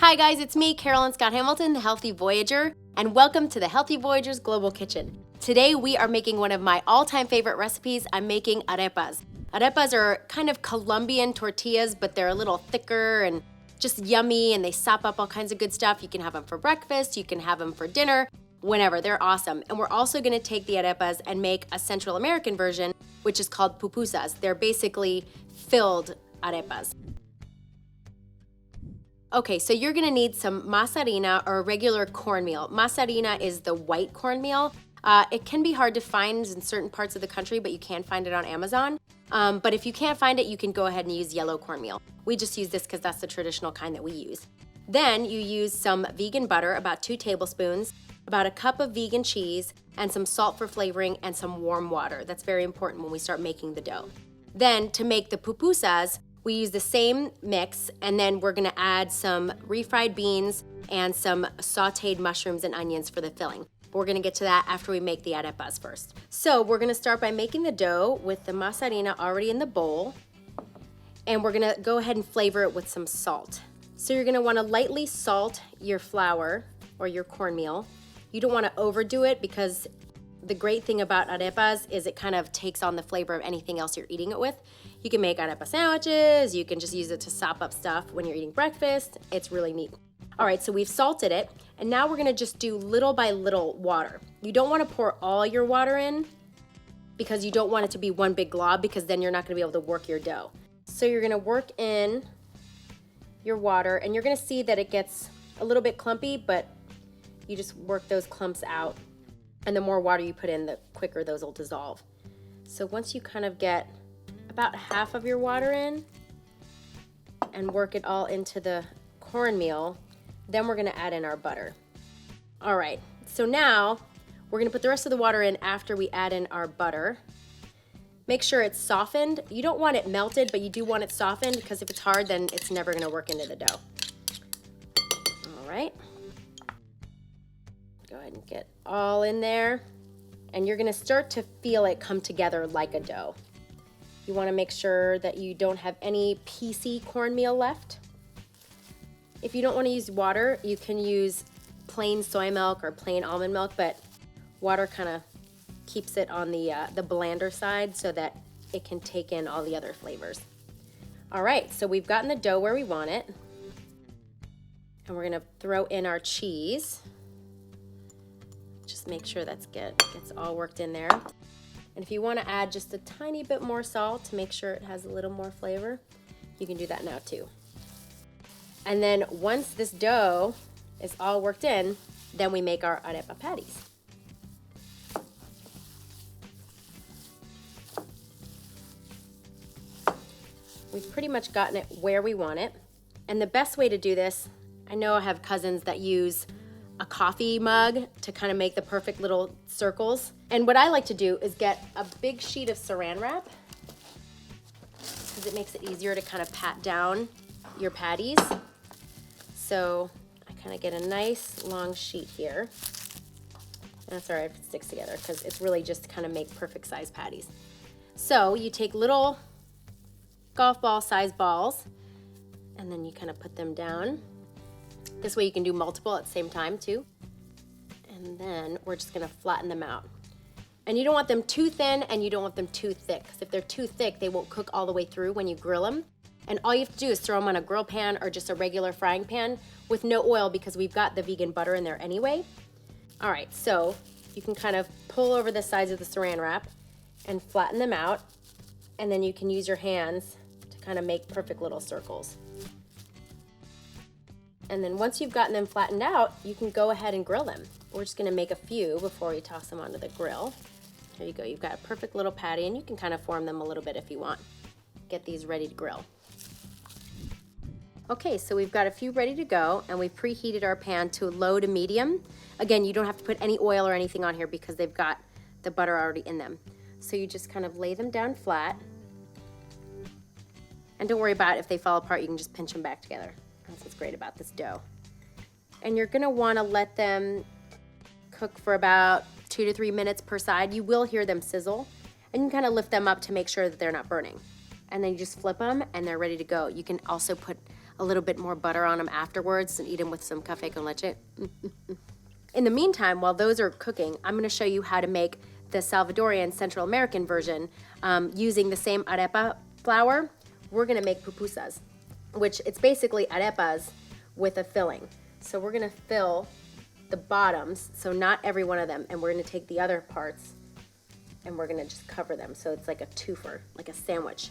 Hi guys, it's me, Carolyn Scott-Hamilton, the Healthy Voyager, and welcome to the Healthy Voyager's Global Kitchen. Today we are making one of my all-time favorite recipes. I'm making arepas. Arepas are kind of Colombian tortillas, but they're a little thicker and just yummy, and they sop up all kinds of good stuff. You can have them for breakfast, you can have them for dinner, whenever. They're awesome. And we're also gonna take the arepas and make a Central American version, which is called pupusas. They're basically filled arepas. Okay, so you're gonna need some masarepa or regular cornmeal. Masarepa is the white cornmeal. It can be hard to find in certain parts of the country, but you can find it on Amazon. But if you can't find it, you can go ahead and use yellow cornmeal. We just use this because that's the traditional kind that we use. Then you use some vegan butter, about 2 tablespoons, about a cup of vegan cheese, and some salt for flavoring, and some warm water. That's very important when we start making the dough. Then to make the pupusas, we use the same mix, and then we're gonna add some refried beans and some sauteed mushrooms and onions for the filling. But we're gonna get to that after we make the arepas first. So we're gonna start by making the dough with the masarepa already in the bowl, and we're gonna go ahead and flavor it with some salt. So you're gonna wanna lightly salt your flour or your cornmeal. You don't wanna overdo it because the great thing about arepas is it kind of takes on the flavor of anything else you're eating it with. You can make arepa sandwiches, you can just use it to sop up stuff when you're eating breakfast. It's really neat. All right, so we've salted it, and now we're gonna just do little by little water. You don't wanna pour all your water in because you don't want it to be one big glob, because then you're not gonna be able to work your dough. So you're gonna work in your water, and you're gonna see that it gets a little bit clumpy, but you just work those clumps out. And the more water you put in, the quicker those will dissolve. So once you kind of get about half of your water in and work it all into the cornmeal, then we're gonna add in our butter. All right, so now we're gonna put the rest of the water in after we add in our butter. Make sure it's softened. You don't want it melted, but you do want it softened, because if it's hard, then it's never gonna work into the dough. All right. Go ahead and get all in there, and you're gonna start to feel it come together like a dough. You wanna make sure that you don't have any piecey cornmeal left. If you don't wanna use water, you can use plain soy milk or plain almond milk, but water kinda keeps it on the blander side so that it can take in all the other flavors. All right, so we've gotten the dough where we want it, and we're gonna throw in our cheese. Just make sure that's good, gets all worked in there. And if you want to add just a tiny bit more salt to make sure it has a little more flavor, you can do that now too. And then once this dough is all worked in, then we make our arepa patties. We've pretty much gotten it where we want it. And the best way to do this, I know I have cousins that use a coffee mug to kind of make the perfect little circles. And what I like to do is get a big sheet of saran wrap, because it makes it easier to kind of pat down your patties. So I kind of get a nice long sheet here. And that's all right if it sticks together, because it's really just to kind of make perfect size patties. So you take little golf ball size balls, and then you kind of put them down. This way you can do multiple at the same time too. And then we're just gonna flatten them out. And you don't want them too thin, and you don't want them too thick, because if they're too thick, they won't cook all the way through when you grill them. And all you have to do is throw them on a grill pan or just a regular frying pan with no oil, because we've got the vegan butter in there anyway. All right, so you can kind of pull over the sides of the saran wrap and flatten them out. And then you can use your hands to kind of make perfect little circles. And then once you've gotten them flattened out, you can go ahead and grill them. We're just gonna make a few before we toss them onto the grill. There you go, you've got a perfect little patty, and you can kind of form them a little bit if you want. Get these ready to grill. Okay, so we've got a few ready to go, and we've preheated our pan to low to medium. Again, you don't have to put any oil or anything on here because they've got the butter already in them. So you just kind of lay them down flat. And don't worry about it, if they fall apart, you can just pinch them back together. That's what's great about this dough. And you're gonna wanna let them cook for about 2 to 3 minutes per side. You will hear them sizzle, and you can kind of lift them up to make sure that they're not burning. And then you just flip them, and they're ready to go. You can also put a little bit more butter on them afterwards and eat them with some café con leche. In the meantime, while those are cooking, I'm gonna show you how to make the Salvadorian Central American version using the same arepa flour. We're gonna make pupusas, which it's basically arepas with a filling. So we're gonna fill the bottoms, so not every one of them, and we're gonna take the other parts and we're gonna just cover them. So it's like a twofer, like a sandwich.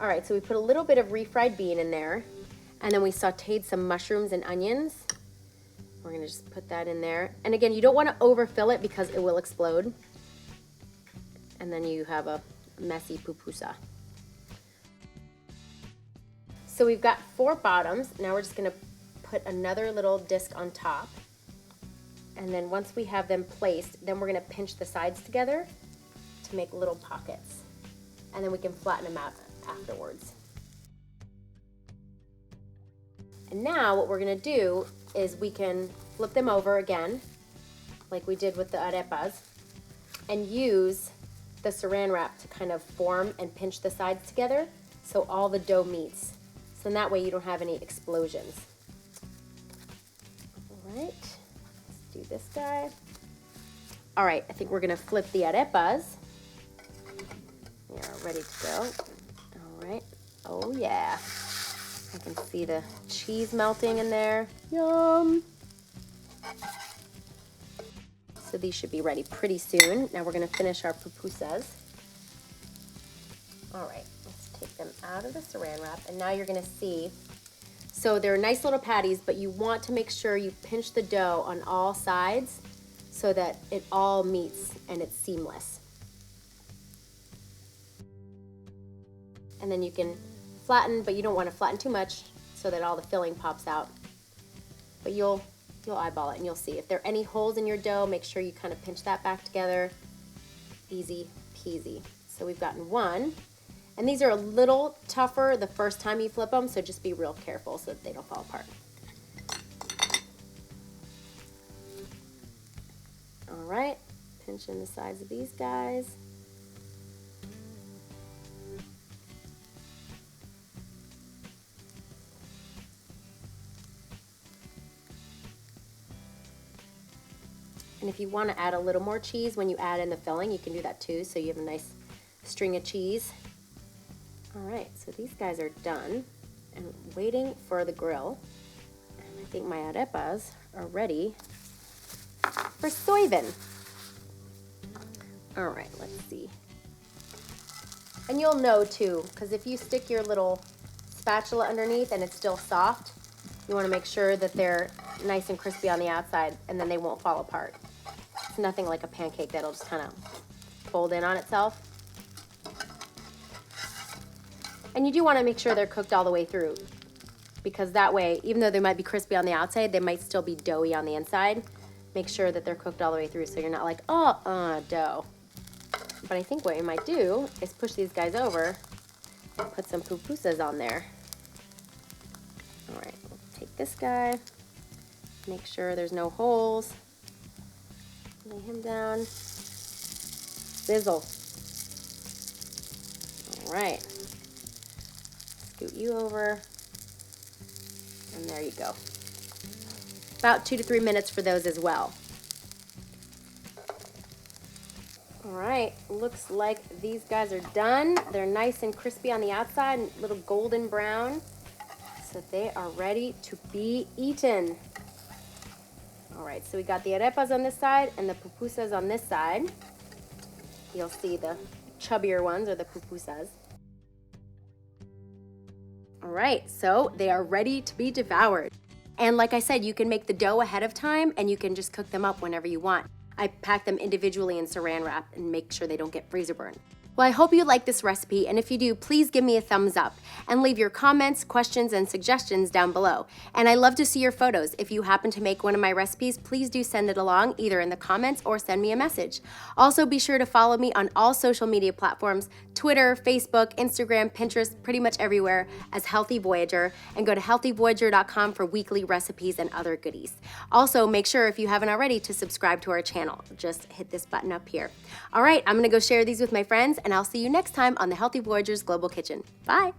All right, so we put a little bit of refried bean in there, and then we sauteed some mushrooms and onions. We're gonna just put that in there. And again, you don't wanna overfill it because it will explode. And then you have a messy pupusa. So we've got 4 bottoms. Now we're just gonna put another little disc on top. And then once we have them placed, then we're gonna pinch the sides together to make little pockets. And then we can flatten them out afterwards. And now what we're gonna do is we can flip them over again, like we did with the arepas, and use the saran wrap to kind of form and pinch the sides together so all the dough meets. So in that way you don't have any explosions. All right, let's do this guy. All right, I think we're gonna flip the arepas. We are ready to go. All right, oh yeah. I can see the cheese melting in there. Yum! So these should be ready pretty soon. Now we're gonna finish our pupusas. All right, let's take them out of the saran wrap. And now you're gonna see, so they're nice little patties, but you want to make sure you pinch the dough on all sides so that it all meets and it's seamless. And then you can flatten, but you don't want to flatten too much so that all the filling pops out. But you'll eyeball it and you'll see. If there are any holes in your dough, make sure you kind of pinch that back together. Easy peasy. So we've gotten one. And these are a little tougher the first time you flip them, so just be real careful so that they don't fall apart. All right, pinching the sides of these guys. And if you want to add a little more cheese when you add in the filling, you can do that too, so you have a nice string of cheese. All right, so these guys are done and waiting for the grill. And I think my arepas are ready for soyvin. All right, let's see. And you'll know too, because if you stick your little spatula underneath and it's still soft, you want to make sure that they're nice and crispy on the outside, and then they won't fall apart. It's nothing like a pancake that'll just kind of fold in on itself. And you do want to make sure they're cooked all the way through, because that way, even though they might be crispy on the outside, they might still be doughy on the inside. Make sure that they're cooked all the way through so you're not like, oh, dough. But I think what you might do is push these guys over and put some pupusas on there. All right, let's take this guy. Make sure there's no holes. Lay him down. Sizzle. All right. Scoot you over. And there you go. About 2 to 3 minutes for those as well. All right, looks like these guys are done. They're nice and crispy on the outside, and a little golden brown. So they are ready to be eaten. All right, so we got the arepas on this side and the pupusas on this side. You'll see the chubbier ones are the pupusas. All right, so they are ready to be devoured. And like I said, you can make the dough ahead of time and you can just cook them up whenever you want. I pack them individually in saran wrap and make sure they don't get freezer burned. Well, I hope you like this recipe, and if you do, please give me a thumbs up and leave your comments, questions, and suggestions down below. And I love to see your photos. If you happen to make one of my recipes, please do send it along either in the comments or send me a message. Also, be sure to follow me on all social media platforms, Twitter, Facebook, Instagram, Pinterest, pretty much everywhere as Healthy Voyager, and go to healthyvoyager.com for weekly recipes and other goodies. Also, make sure if you haven't already to subscribe to our channel. Just hit this button up here. All right, I'm gonna go share these with my friends, and I'll see you next time on the Healthy Voyagers Global Kitchen. Bye.